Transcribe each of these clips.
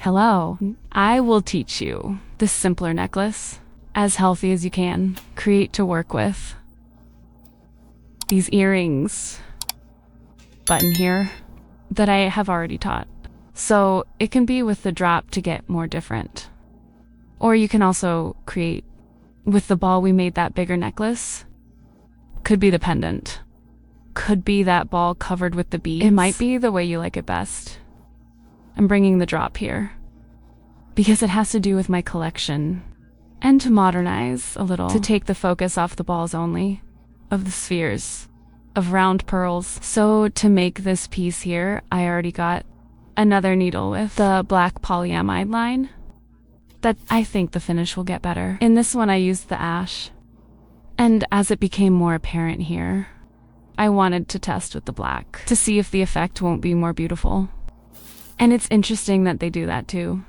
Hello, I will teach you this simpler necklace, as healthy as you can, create to work with. These earrings, button here, that I have already taught. So it can be with the drop to get more different. Or you can also create with the ball we made that bigger necklace. Could be the pendant. Could be that ball covered with the beads. It might be the way you like it best. I'm bringing the drop here because it has to do with my collection and to modernize a little, to take the focus off the balls only, of the spheres, of round pearls. So to make this piece here, I already got another needle with the black polyamide line that I think the finish will get better. In this one I used the ash, and as it became more apparent here, I wanted to test with the black to see if the effect won't be more beautiful. And it's interesting that they do that too.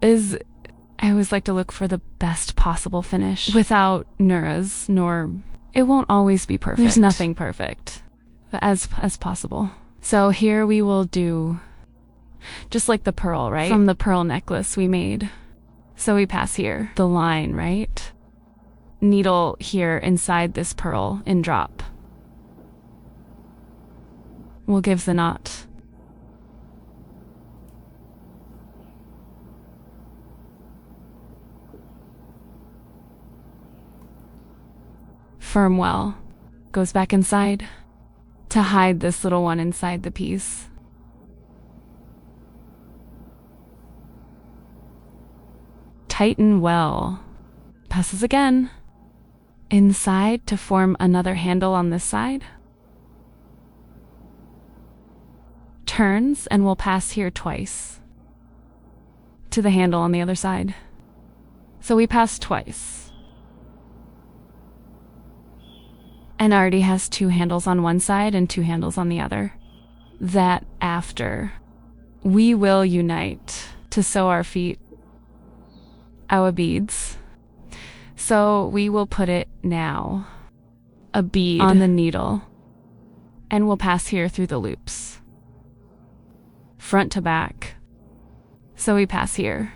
I always like to look for the best possible finish without Nuras, nor it won't always be perfect. There's nothing perfect, but as possible. So here we will do just like the pearl, right? From the pearl necklace we made. So we pass here, the line, right? Needle here inside this pearl in drop. We'll give the knot. Firm well. Goes back inside to hide this little one inside the piece. Tighten well. Passes again. Inside to form another handle on this side. Turns and we'll pass here twice to the handle on the other side. So we pass twice. And already has two handles on one side and two handles on the other. That after, we will unite to sew our feet, our beads. So we will put it now, a bead on the needle, and we'll pass here through the loops, front to back. So we pass here,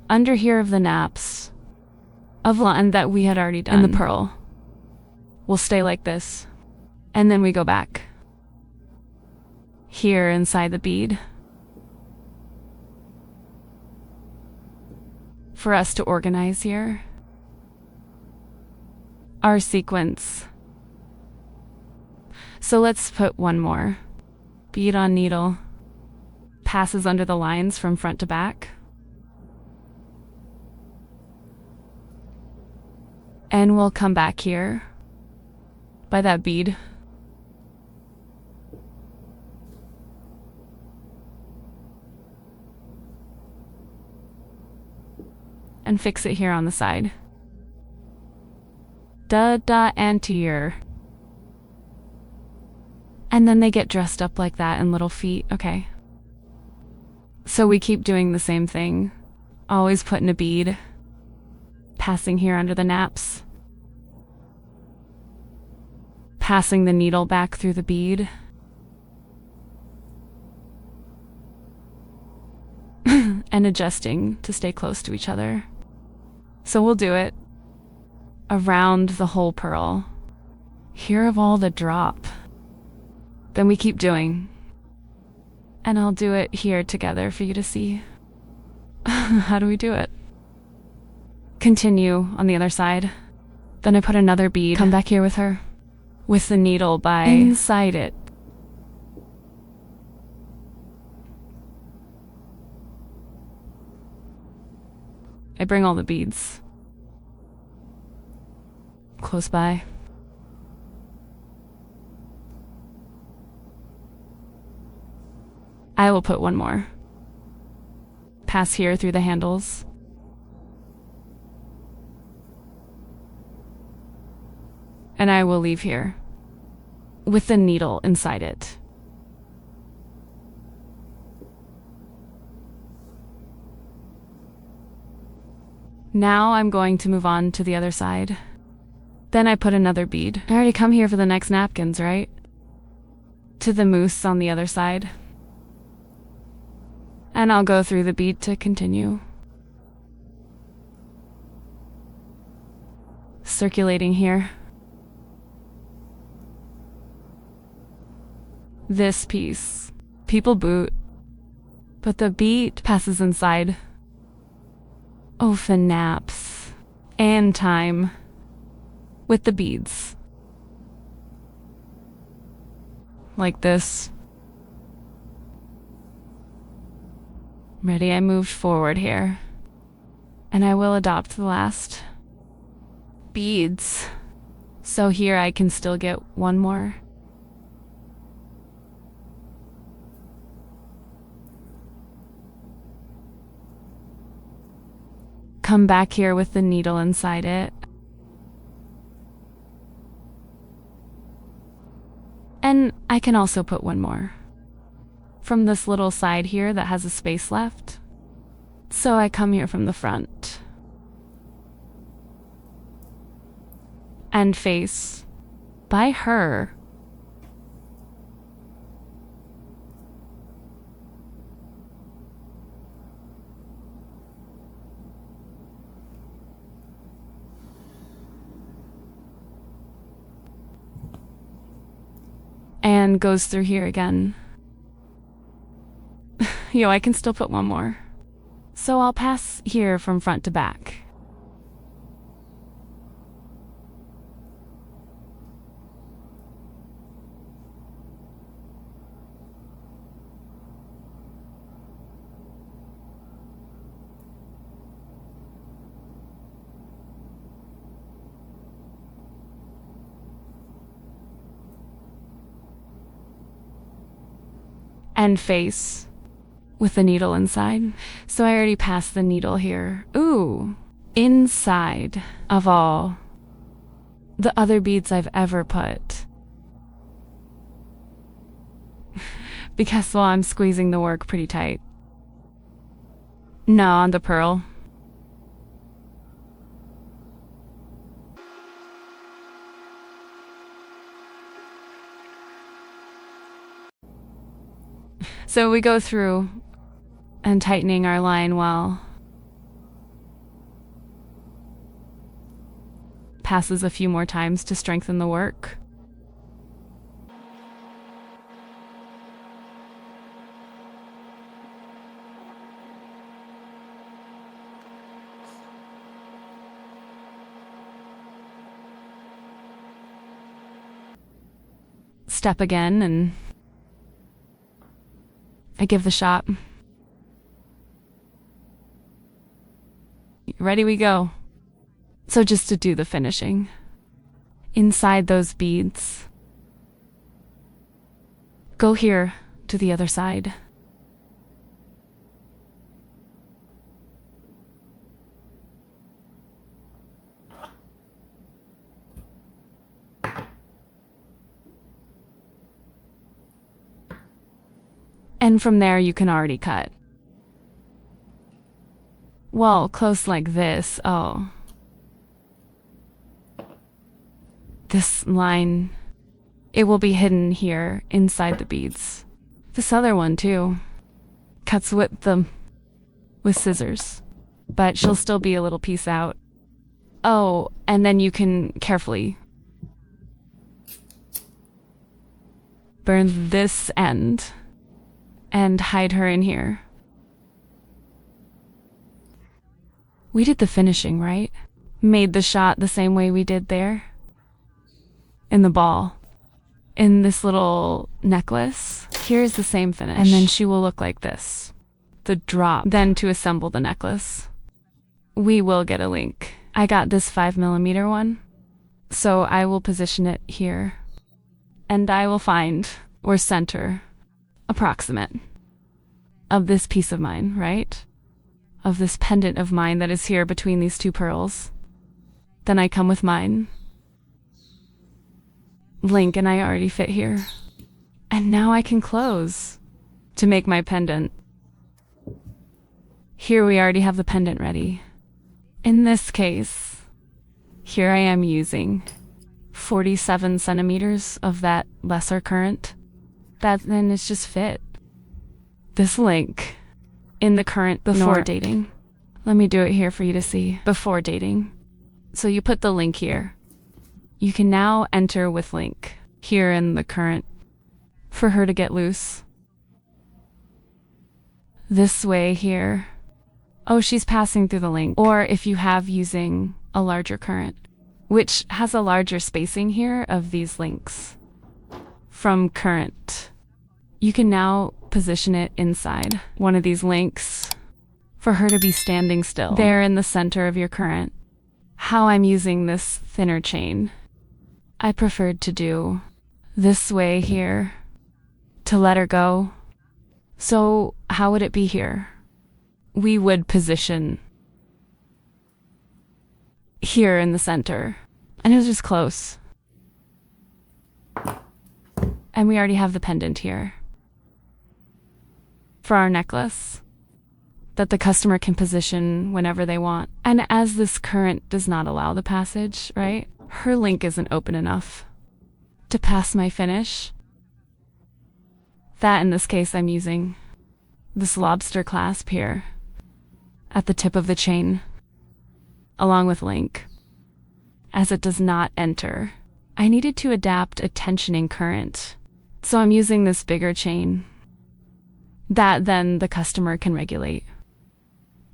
under here of the naps, of line that we had already done. And the pearl will stay like this. And then we go back. Here inside the bead. For us to organize here. Our sequence. So let's put one more. Bead on needle. Passes under the lines from front to back. And we'll come back here by that bead. And fix it here on the side. Da anterior. And then they get dressed up like that in little feet. Okay. So we keep doing the same thing. Always putting a bead. Passing here under the naps. Passing the needle back through the bead. And adjusting to stay close to each other. So we'll do it around the whole pearl. Here of all the drop. Then we keep doing. And I'll do it here together for you to see. How do we do it? Continue on the other side. Then I put another bead. Come back here with her. With the needle by inside it. I bring all the beads close by. I will put one more. Pass here through the handles. And I will leave here with the needle inside it. Now I'm going to move on to the other side. Then I put another bead. I already come here for the next napkins, right? To the mousse on the other side. And I'll go through the bead to continue. Circulating here. This piece, people boot, but the beat passes inside. Often naps and time with the beads. Like this. Ready, I moved forward here. And I will adopt the last beads. So here I can still get one more. Come back here with the needle inside it. And I can also put one more from this little side here that has a space left. So I come here from the front and face by her. And goes through here again. Yo, I can still put one more. So I'll pass here from front to back. And face with the needle inside. So I already passed the needle here. Ooh, inside of all the other beads I've ever put. Because, well, I'm squeezing the work pretty tight. No, on the pearl. So we go through and tightening our line while passes a few more times to strengthen the work. Step again and I give the shot. Ready we go. So just to do the finishing. Inside those beads. Go here to the other side. And from there you can already cut. Well, close like this, oh. This line, it will be hidden here inside the beads. This other one too. Cuts with scissors, but she'll still be a little piece out. Oh, and then you can carefully burn this end and hide her in here. We did the finishing, right? Made the shot the same way we did there. In the ball. In this little necklace. Here's the same finish. And then she will look like this. The drop. Then to assemble the necklace. We will get a link. I got this 5mm one. So I will position it here. And I will find or center approximate of this piece of mine, right? Of this pendant of mine that is here between these two pearls. Then I come with mine. Link and I already fit here. And now I can close to make my pendant. Here we already have the pendant ready. In this case, here I am using 47 centimeters of that lesser current. That then it's just fit. This link in the current before dating. Let me do it here for you to see. Before dating. So you put the link here. You can now enter with link here in the current for her to get loose. This way here. Oh, she's passing through the link. Or if you have using a larger current, which has a larger spacing here of these links from current. You can now position it inside one of these links for her to be standing still there in the center of your current. How I'm using this thinner chain, I preferred to do this way here to let her go. So how would it be here? We would position here in the center, and it was just close. And we already have the pendant here for our necklace that the customer can position whenever they want. And as this current does not allow the passage, right? Her link isn't open enough to pass my finish. That in this case I'm using this lobster clasp here at the tip of the chain along with link. As it does not enter, I needed to adapt a tensioning current. So I'm using this bigger chain that then the customer can regulate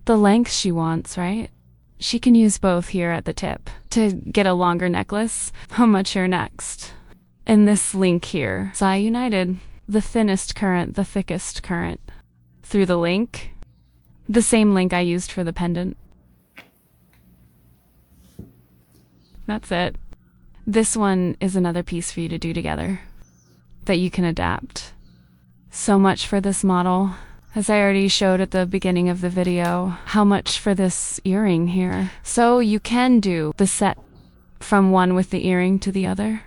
the length she wants, right? She can use both here at the tip to get a longer necklace. How much here next? In this link here, so I united the thinnest current, the thickest current through the link, the same link I used for the pendant. That's it. This one is another piece for you to do together that you can adapt. So much for this model. As I already showed at the beginning of the video, how much for this earring here. So you can do the set from one with the earring to the other.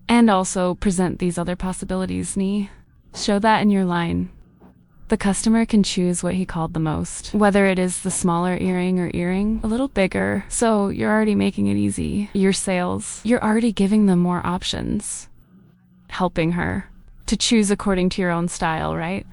And also present these other possibilities, ni. Show that in your line. The customer can choose what he called the most, whether it is the smaller earring or earring, a little bigger. So you're already making it easy. Your sales, you're already giving them more options, helping her to choose according to your own style, right?